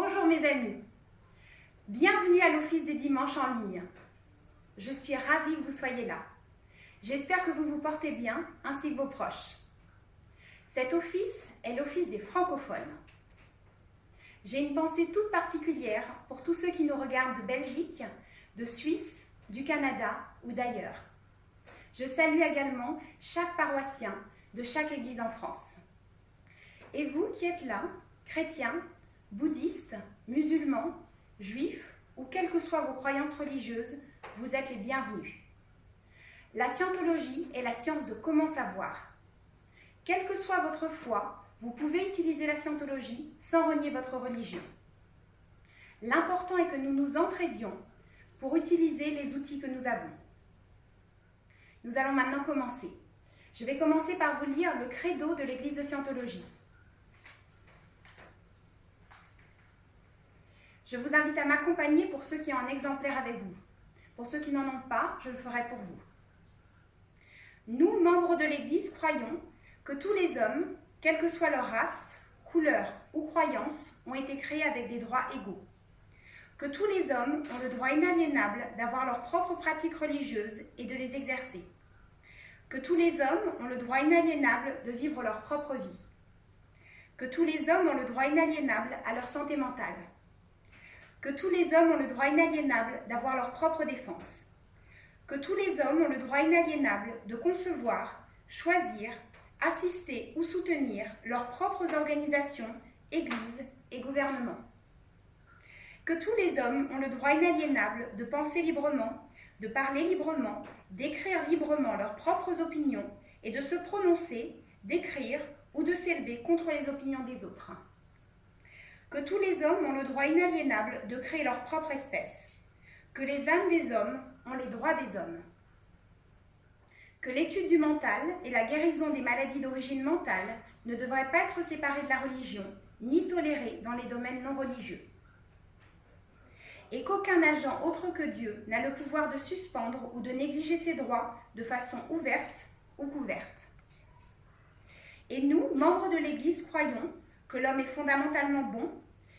Bonjour mes amis, bienvenue à l'office du dimanche en ligne. Je suis ravie que vous soyez là. J'espère que vous vous portez bien, ainsi que vos proches. Cet office est l'office des francophones. J'ai une pensée toute particulière pour tous ceux qui nous regardent de Belgique, de Suisse, du Canada ou d'ailleurs. Je salue également chaque paroissien de chaque église en France. Et vous qui êtes là, chrétiens, bouddhistes, musulmans, juifs ou quelles que soient vos croyances religieuses, vous êtes les bienvenus. La scientologie est la science de comment savoir. Quelle que soit votre foi, vous pouvez utiliser la scientologie sans renier votre religion. L'important est que nous nous entraidions pour utiliser les outils que nous avons. Nous allons maintenant commencer. Je vais commencer par vous lire le credo de l'Église de Scientologie. Je vous invite à m'accompagner pour ceux qui ont un exemplaire avec vous. Pour ceux qui n'en ont pas, je le ferai pour vous. Nous, membres de l'Église, croyons que tous les hommes, quelle que soit leur race, couleur ou croyance, ont été créés avec des droits égaux. Que tous les hommes ont le droit inaliénable d'avoir leurs propres pratiques religieuses et de les exercer. Que tous les hommes ont le droit inaliénable de vivre leur propre vie. Que tous les hommes ont le droit inaliénable à leur santé mentale. Que tous les hommes ont le droit inaliénable d'avoir leur propre défense. Que tous les hommes ont le droit inaliénable de concevoir, choisir, assister ou soutenir leurs propres organisations, églises et gouvernements. Que tous les hommes ont le droit inaliénable de penser librement, de parler librement, d'écrire librement leurs propres opinions et de se prononcer, d'écrire ou de s'élever contre les opinions des autres. Que tous les hommes ont le droit inaliénable de créer leur propre espèce. Que les âmes des hommes ont les droits des hommes. Que l'étude du mental et la guérison des maladies d'origine mentale ne devraient pas être séparées de la religion, ni tolérées dans les domaines non religieux. Et qu'aucun agent autre que Dieu n'a le pouvoir de suspendre ou de négliger ses droits de façon ouverte ou couverte. Et nous, membres de l'Église, croyons que l'homme est fondamentalement bon,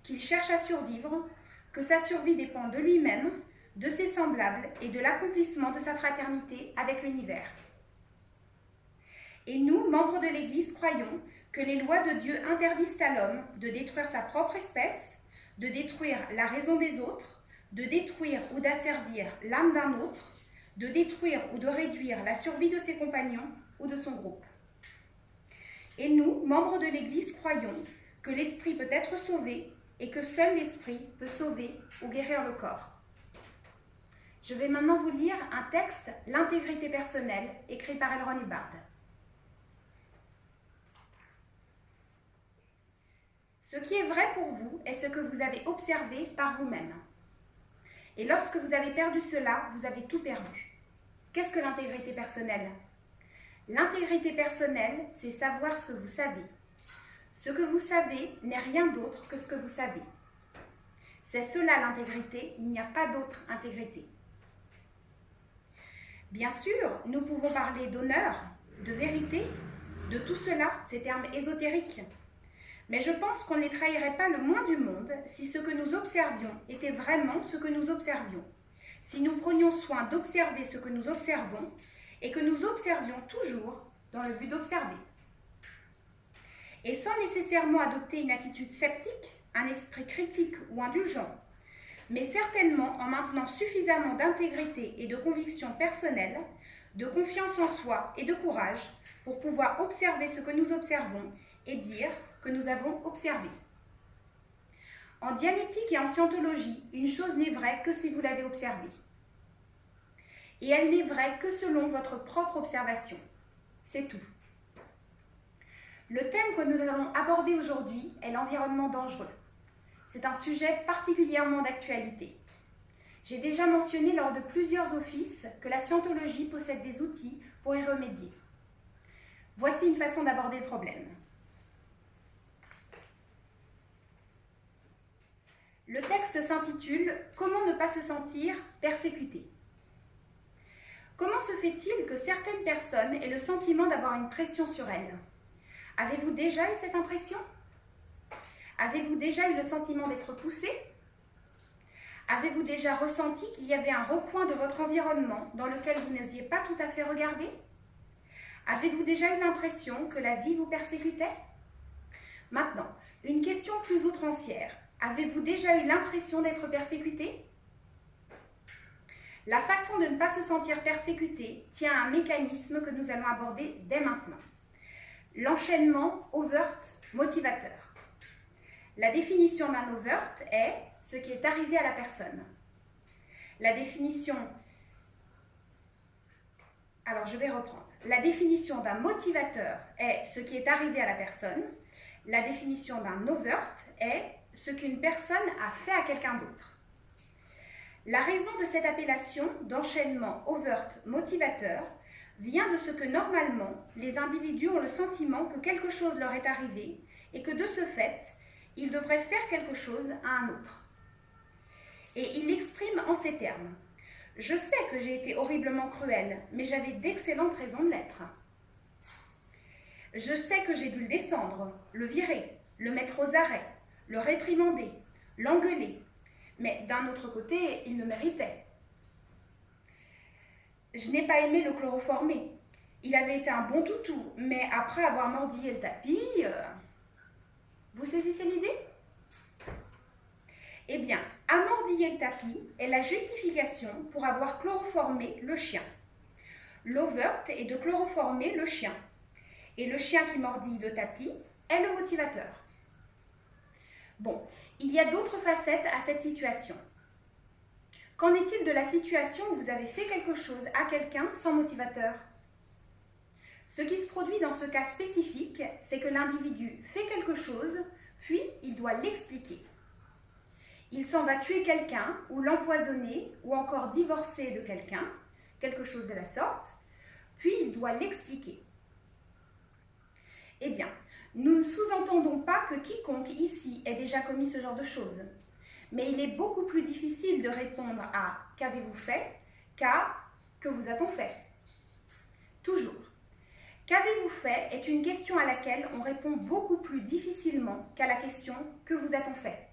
qu'il cherche à survivre, que sa survie dépend de lui-même, de ses semblables et de l'accomplissement de sa fraternité avec l'univers. Et nous, membres de l'Église, croyons que les lois de Dieu interdisent à l'homme de détruire sa propre espèce, de détruire la raison des autres, de détruire ou d'asservir l'âme d'un autre, de détruire ou de réduire la survie de ses compagnons ou de son groupe. Et nous, membres de l'Église, croyons que l'esprit peut être sauvé et que seul l'esprit peut sauver ou guérir le corps. Je vais maintenant vous lire un texte, L'intégrité personnelle, écrit par L. Ron Hubbard. Ce qui est vrai pour vous est ce que vous avez observé par vous-même. Et lorsque vous avez perdu cela, vous avez tout perdu. Qu'est-ce que l'intégrité personnelle ? L'intégrité personnelle, c'est savoir ce que vous savez. Ce que vous savez n'est rien d'autre que ce que vous savez. C'est cela l'intégrité, il n'y a pas d'autre intégrité. Bien sûr, nous pouvons parler d'honneur, de vérité, de tout cela, ces termes ésotériques. Mais je pense qu'on ne les trahirait pas le moins du monde si ce que nous observions était vraiment ce que nous observions. Si nous prenions soin d'observer ce que nous observons et que nous observions toujours dans le but d'observer. Et sans nécessairement adopter une attitude sceptique, un esprit critique ou indulgent, mais certainement en maintenant suffisamment d'intégrité et de conviction personnelle, de confiance en soi et de courage pour pouvoir observer ce que nous observons et dire que nous avons observé. En dianétique et en scientologie, une chose n'est vraie que si vous l'avez observée. Et elle n'est vraie que selon votre propre observation. C'est tout. Le thème que nous allons aborder aujourd'hui est l'environnement dangereux. C'est un sujet particulièrement d'actualité. J'ai déjà mentionné lors de plusieurs offices que la scientologie possède des outils pour y remédier. Voici une façon d'aborder le problème. Le texte s'intitule « Comment ne pas se sentir persécuté ». Comment se fait-il que certaines personnes aient le sentiment d'avoir une pression sur elles ? Avez-vous déjà eu cette impression ? Avez-vous déjà eu le sentiment d'être poussé? Avez-vous déjà ressenti qu'il y avait un recoin de votre environnement dans lequel vous n'osiez pas tout à fait regarder? Avez-vous déjà eu l'impression que la vie vous persécutait? Maintenant, une question plus outrancière. Avez-vous déjà eu l'impression d'être persécuté? La façon de ne pas se sentir persécuté tient à un mécanisme que nous allons aborder dès maintenant. L'enchaînement overt-motivateur. La définition d'un overt est ce qui est arrivé à la personne. La définition... Alors, je vais reprendre. La définition d'un motivateur est ce qui est arrivé à la personne. La définition d'un overt est ce qu'une personne a fait à quelqu'un d'autre. La raison de cette appellation d'enchaînement overt-motivateur vient de ce que normalement, les individus ont le sentiment que quelque chose leur est arrivé et que de ce fait, ils devraient faire quelque chose à un autre. Et il l'exprime en ces termes. « Je sais que j'ai été horriblement cruel, mais j'avais d'excellentes raisons de l'être. Je sais que j'ai dû le descendre, le virer, le mettre aux arrêts, le réprimander, l'engueuler. Mais d'un autre côté, il le méritait. Je n'ai pas aimé le chloroformer. Il avait été un bon toutou, mais après avoir mordillé le tapis... Vous saisissez l'idée? Eh bien, amordiller le tapis est la justification pour avoir chloroformé le chien. L'overt est de chloroformer le chien. Et le chien qui mordille le tapis est le motivateur. Bon, il y a d'autres facettes à cette situation. Qu'en est-il de la situation où vous avez fait quelque chose à quelqu'un sans motivateur? Ce qui se produit dans ce cas spécifique, c'est que l'individu fait quelque chose, puis il doit l'expliquer. Il s'en va tuer quelqu'un, ou l'empoisonner, ou encore divorcer de quelqu'un, quelque chose de la sorte, puis il doit l'expliquer. Eh bien, nous ne sous-entendons pas que quiconque ici ait déjà commis ce genre de choses, mais il est beaucoup plus difficile de répondre à « qu'avez-vous fait » qu'à « que vous a-t-on fait ?» Toujours. « Qu'avez-vous fait » est une question à laquelle on répond beaucoup plus difficilement qu'à la question « que vous a-t-on fait ?»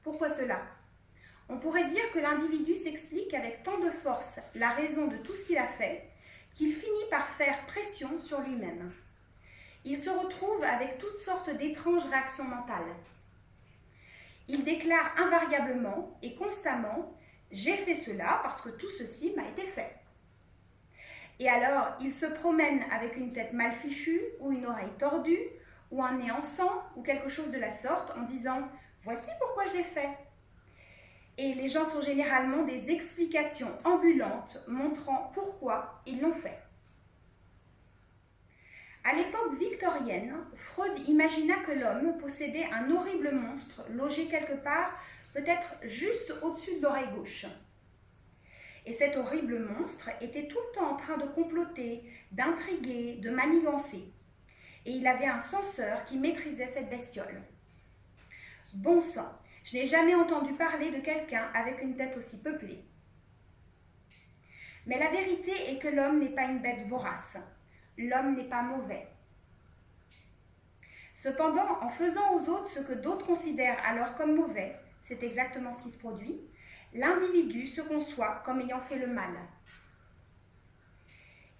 Pourquoi cela? On pourrait dire que l'individu s'explique avec tant de force la raison de tout ce qu'il a fait qu'il finit par faire pression sur lui-même. Il se retrouve avec toutes sortes d'étranges réactions mentales. Il déclare invariablement et constamment « j'ai fait cela parce que tout ceci m'a été fait ». Et alors, il se promène avec une tête mal fichue ou une oreille tordue ou un nez en sang ou quelque chose de la sorte en disant « voici pourquoi je l'ai fait ». Et les gens sont généralement des explications ambulantes montrant pourquoi ils l'ont fait. À l'époque victorienne, Freud imagina que l'homme possédait un horrible monstre logé quelque part, peut-être juste au-dessus de l'oreille gauche. Et cet horrible monstre était tout le temps en train de comploter, d'intriguer, de manigancer. Et il avait un censeur qui maîtrisait cette bestiole. Bon sang, je n'ai jamais entendu parler de quelqu'un avec une tête aussi peuplée. Mais la vérité est que l'homme n'est pas une bête vorace. L'homme n'est pas mauvais. Cependant, en faisant aux autres ce que d'autres considèrent alors comme mauvais, c'est exactement ce qui se produit, l'individu se conçoit comme ayant fait le mal.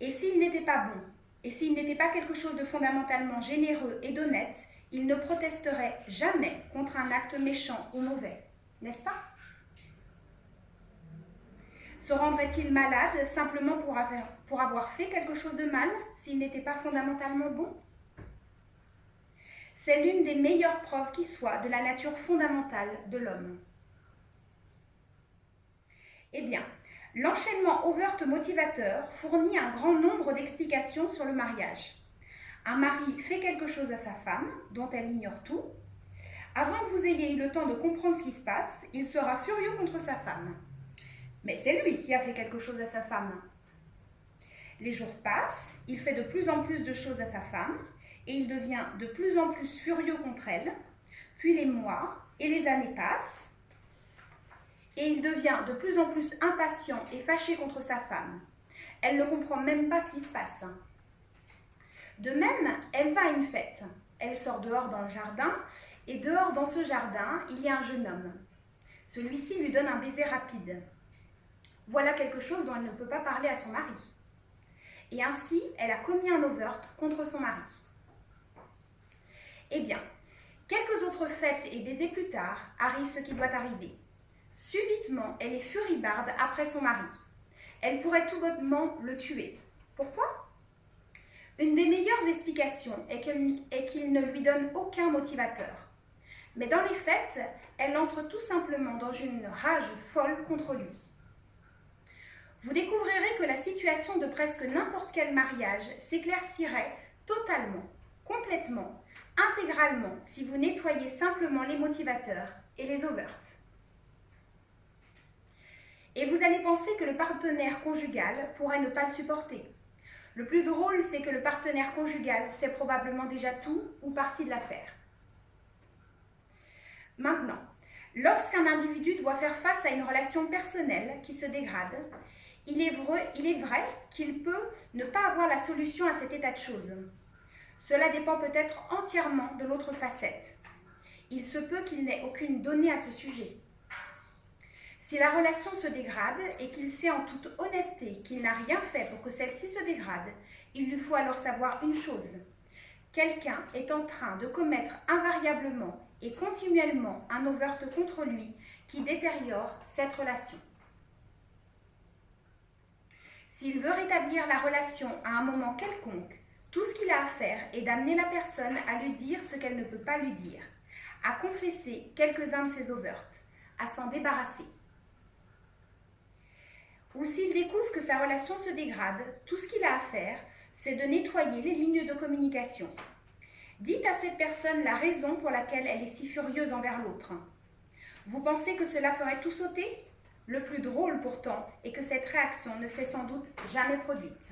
Et s'il n'était pas bon, et s'il n'était pas quelque chose de fondamentalement généreux et d'honnête, il ne protesterait jamais contre un acte méchant ou mauvais, n'est-ce pas? Se rendrait-il malade simplement pour avoir fait quelque chose de mal s'il n'était pas fondamentalement bon? C'est l'une des meilleures preuves qui soit de la nature fondamentale de l'homme. Eh bien, l'enchaînement overt-motivateur fournit un grand nombre d'explications sur le mariage. Un mari fait quelque chose à sa femme, dont elle ignore tout. Avant que vous ayez eu le temps de comprendre ce qui se passe, il sera furieux contre sa femme. Mais c'est lui qui a fait quelque chose à sa femme. Les jours passent, il fait de plus en plus de choses à sa femme, et il devient de plus en plus furieux contre elle. Puis les mois et les années passent, et il devient de plus en plus impatient et fâché contre sa femme. Elle ne comprend même pas ce qui se passe. De même, elle va à une fête. Elle sort dehors dans le jardin, et dehors dans ce jardin, il y a un jeune homme. Celui-ci lui donne un baiser rapide. Voilà quelque chose dont elle ne peut pas parler à son mari. Et ainsi, elle a commis un overt contre son mari. Eh bien, quelques autres fêtes et baisers plus tard, arrive ce qui doit arriver. Subitement, elle est furibarde après son mari. Elle pourrait tout bonnement le tuer. Pourquoi ? Une des meilleures explications est qu'il ne lui donne aucun motivateur. Mais dans les faits, elle entre tout simplement dans une rage folle contre lui. Vous découvrirez que la situation de presque n'importe quel mariage s'éclaircirait totalement, complètement, intégralement si vous nettoyez simplement les motivateurs et les overts. Et vous allez penser que le partenaire conjugal pourrait ne pas le supporter. Le plus drôle, c'est que le partenaire conjugal sait probablement déjà tout ou partie de l'affaire. Maintenant, lorsqu'un individu doit faire face à une relation personnelle qui se dégrade, il est vrai qu'il peut ne pas avoir la solution à cet état de choses. Cela dépend peut-être entièrement de l'autre facette. Il se peut qu'il n'ait aucune donnée à ce sujet. Si la relation se dégrade et qu'il sait en toute honnêteté qu'il n'a rien fait pour que celle-ci se dégrade, il lui faut alors savoir une chose. Quelqu'un est en train de commettre invariablement et continuellement un overt contre lui qui détériore cette relation. S'il veut rétablir la relation à un moment quelconque, tout ce qu'il a à faire est d'amener la personne à lui dire ce qu'elle ne peut pas lui dire, à confesser quelques-uns de ses overs, à s'en débarrasser. Ou s'il découvre que sa relation se dégrade, tout ce qu'il a à faire, c'est de nettoyer les lignes de communication. Dites à cette personne la raison pour laquelle elle est si furieuse envers l'autre. Vous pensez que cela ferait tout sauter ? Le plus drôle pourtant est que cette réaction ne s'est sans doute jamais produite.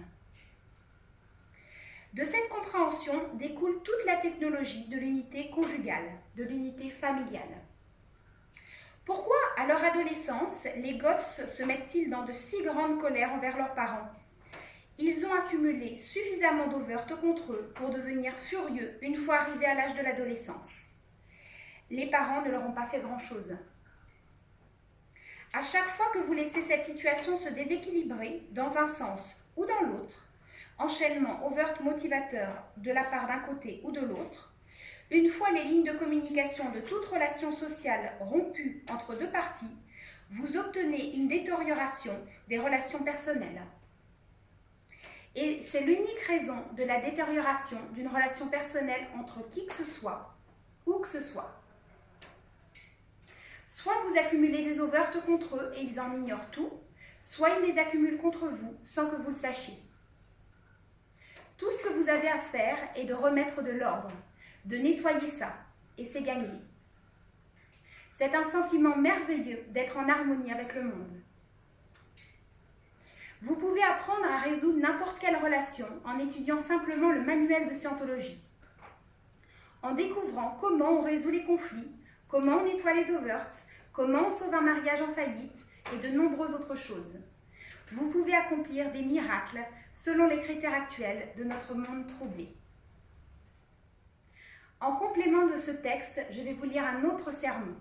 De cette compréhension découle toute la technologie de l'unité conjugale, de l'unité familiale. Pourquoi, à leur adolescence, les gosses se mettent-ils dans de si grandes colères envers leurs parents ? Ils ont accumulé suffisamment d'overt contre eux pour devenir furieux une fois arrivés à l'âge de l'adolescence. Les parents ne leur ont pas fait grand-chose. À chaque fois que vous laissez cette situation se déséquilibrer dans un sens ou dans l'autre, enchaînement overt motivateur de la part d'un côté ou de l'autre, une fois les lignes de communication de toute relation sociale rompues entre deux parties, vous obtenez une détérioration des relations personnelles. Et c'est l'unique raison de la détérioration d'une relation personnelle entre qui que ce soit, où que ce soit. Soit vous accumulez des overs contre eux et ils en ignorent tout, soit ils les accumulent contre vous sans que vous le sachiez. Tout ce que vous avez à faire est de remettre de l'ordre, de nettoyer ça, et c'est gagné. C'est un sentiment merveilleux d'être en harmonie avec le monde. Vous pouvez apprendre à résoudre n'importe quelle relation en étudiant simplement le manuel de scientologie, en découvrant comment on résout les conflits, comment on nettoie les overs, comment on sauve un mariage en faillite et de nombreuses autres choses. Vous pouvez accomplir des miracles selon les critères actuels de notre monde troublé. En complément de ce texte, je vais vous lire un autre sermon.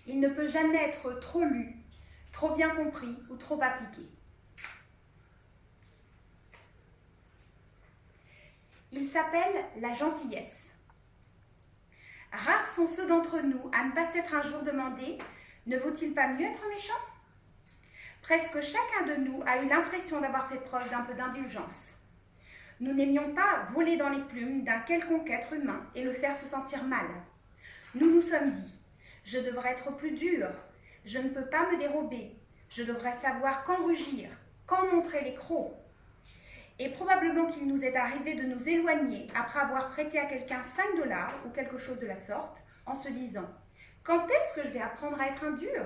Il ne peut jamais être trop lu, trop bien compris ou trop appliqué. Il s'appelle « La gentillesse ». Rares sont ceux d'entre nous à ne pas s'être un jour demandé « Ne vaut-il pas mieux être méchant ?» Presque chacun de nous a eu l'impression d'avoir fait preuve d'un peu d'indulgence. Nous n'aimions pas voler dans les plumes d'un quelconque être humain et le faire se sentir mal. Nous nous sommes dit « Je devrais être plus dur, je ne peux pas me dérober, je devrais savoir quand rugir, quand montrer les crocs. » Et probablement qu'il nous est arrivé de nous éloigner après avoir prêté à quelqu'un 5 $ ou quelque chose de la sorte, en se disant « Quand est-ce que je vais apprendre à être un dur ?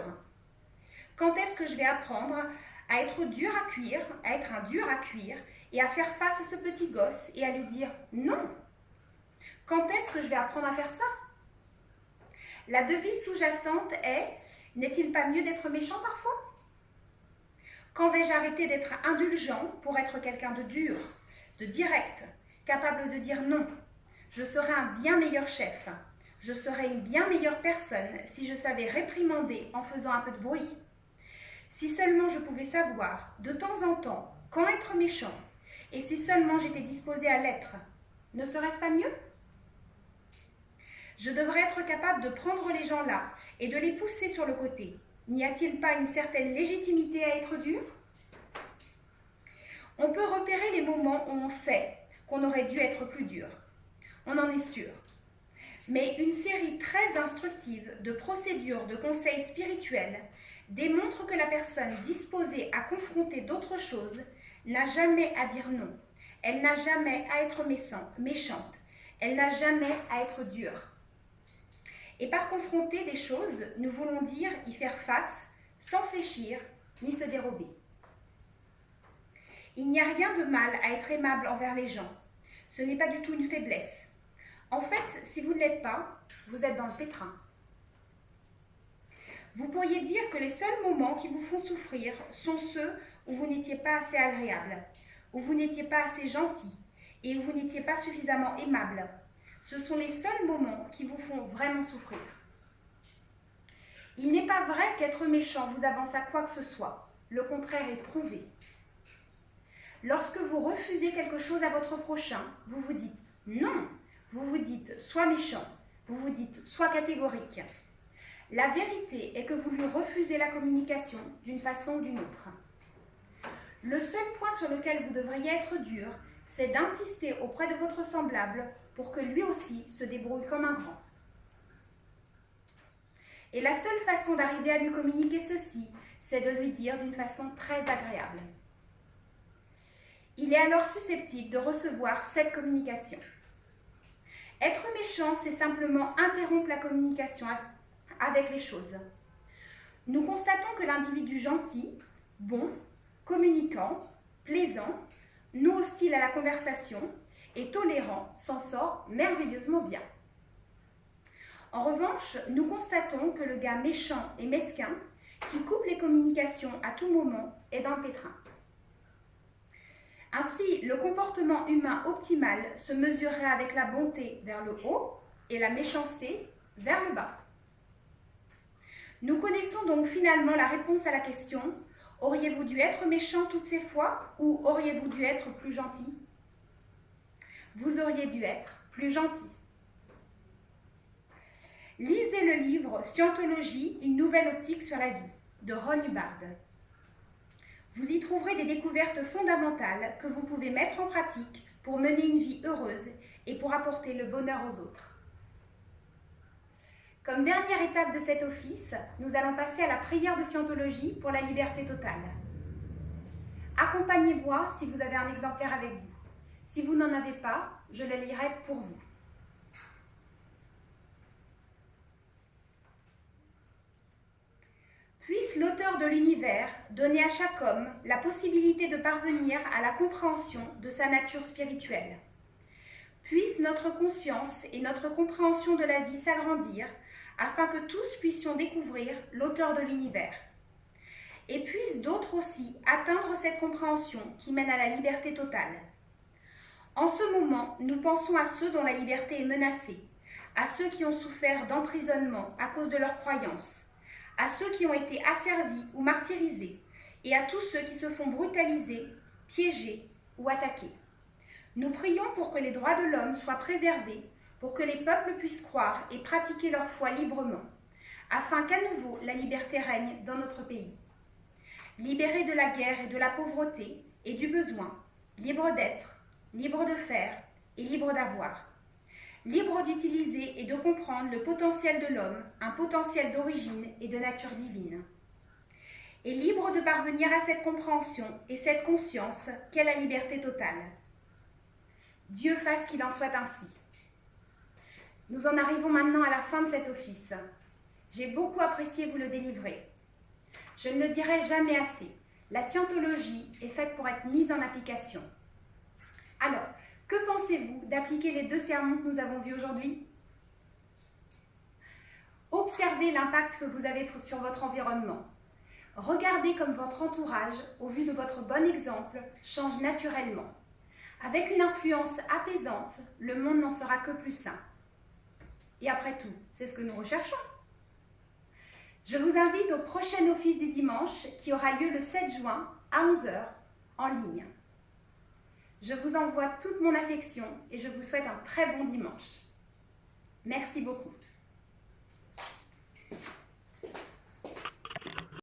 Quand est-ce que je vais apprendre à être dur à cuire, à être un dur à cuire, et à faire face à ce petit gosse et à lui dire « Non ». Quand est-ce que je vais apprendre à faire ça ? La devise sous-jacente est « N'est-il pas mieux d'être méchant parfois ?» Quand vais-je arrêter d'être indulgent pour être quelqu'un de dur, de direct, capable de dire non ? Je serais un bien meilleur chef. Je serais une bien meilleure personne si je savais réprimander en faisant un peu de bruit. Si seulement je pouvais savoir, de temps en temps, quand être méchant, et si seulement j'étais disposée à l'être, ne serait-ce pas mieux? Je devrais être capable de prendre les gens là et de les pousser sur le côté. N'y a-t-il pas une certaine légitimité à être dur? On peut repérer les moments où on sait qu'on aurait dû être plus dur. On en est sûr. Mais une série très instructive de procédures de conseils spirituels démontre que la personne disposée à confronter d'autres choses n'a jamais à dire non. Elle n'a jamais à être méchante. Elle n'a jamais à être dure. Et par confronter des choses, nous voulons dire y faire face sans fléchir ni se dérober. Il n'y a rien de mal à être aimable envers les gens. Ce n'est pas du tout une faiblesse. En fait, si vous ne l'êtes pas, vous êtes dans le pétrin. Vous pourriez dire que les seuls moments qui vous font souffrir sont ceux où vous n'étiez pas assez agréable, où vous n'étiez pas assez gentil et où vous n'étiez pas suffisamment aimable. Ce sont les seuls moments qui vous font vraiment souffrir. Il n'est pas vrai qu'être méchant vous avance à quoi que ce soit. Le contraire est prouvé. Lorsque vous refusez quelque chose à votre prochain, vous vous dites non. Vous vous dites sois méchant. Vous vous dites sois catégorique. La vérité est que vous lui refusez la communication d'une façon ou d'une autre. Le seul point sur lequel vous devriez être dur, c'est d'insister auprès de votre semblable pour que lui aussi se débrouille comme un grand. Et la seule façon d'arriver à lui communiquer ceci, c'est de lui dire d'une façon très agréable. Il est alors susceptible de recevoir cette communication. Être méchant, c'est simplement interrompre la communication avec les choses. Nous constatons que l'individu gentil, bon, communicant, plaisant, non hostile à la conversation et tolérant s'en sort merveilleusement bien. En revanche, nous constatons que le gars méchant et mesquin, qui coupe les communications à tout moment, est dans le pétrin. Ainsi, le comportement humain optimal se mesurerait avec la bonté vers le haut et la méchanceté vers le bas. Nous connaissons donc finalement la réponse à la question « Auriez-vous dû être méchant toutes ces fois ou auriez-vous dû être plus gentil ?» Vous auriez dû être plus gentil. Lisez le livre « Scientologie, une nouvelle optique sur la vie » de Ron Hubbard. Vous y trouverez des découvertes fondamentales que vous pouvez mettre en pratique pour mener une vie heureuse et pour apporter le bonheur aux autres. Comme dernière étape de cet office, nous allons passer à la prière de Scientologie pour la liberté totale. Accompagnez-moi si vous avez un exemplaire avec vous. Si vous n'en avez pas, je le lirai pour vous. Puisse l'auteur de l'univers donner à chaque homme la possibilité de parvenir à la compréhension de sa nature spirituelle. Puisse notre conscience et notre compréhension de la vie s'agrandir afin que tous puissions découvrir l'auteur de l'univers. Et puissent d'autres aussi atteindre cette compréhension qui mène à la liberté totale. En ce moment, nous pensons à ceux dont la liberté est menacée, à ceux qui ont souffert d'emprisonnement à cause de leurs croyances, à ceux qui ont été asservis ou martyrisés, et à tous ceux qui se font brutaliser, piéger ou attaquer. Nous prions pour que les droits de l'homme soient préservés, pour que les peuples puissent croire et pratiquer leur foi librement, afin qu'à nouveau la liberté règne dans notre pays. Libérés de la guerre et de la pauvreté et du besoin, libres d'être, libres de faire et libres d'avoir. Libre d'utiliser et de comprendre le potentiel de l'homme, un potentiel d'origine et de nature divine. Et libre de parvenir à cette compréhension et cette conscience qu'est la liberté totale. Dieu fasse qu'il en soit ainsi. Nous en arrivons maintenant à la fin de cet office. J'ai beaucoup apprécié vous le délivrer. Je ne le dirai jamais assez. La scientologie est faite pour être mise en application. Alors, que pensez-vous d'appliquer les 2 sermons que nous avons vus aujourd'hui? Observez l'impact que vous avez sur votre environnement. Regardez comme votre entourage, au vu de votre bon exemple, change naturellement. Avec une influence apaisante, le monde n'en sera que plus sain. Et après tout, c'est ce que nous recherchons. Je vous invite au prochain office du dimanche qui aura lieu le 7 juin à 11 h en ligne. Je vous envoie toute mon affection et je vous souhaite un très bon dimanche. Merci beaucoup.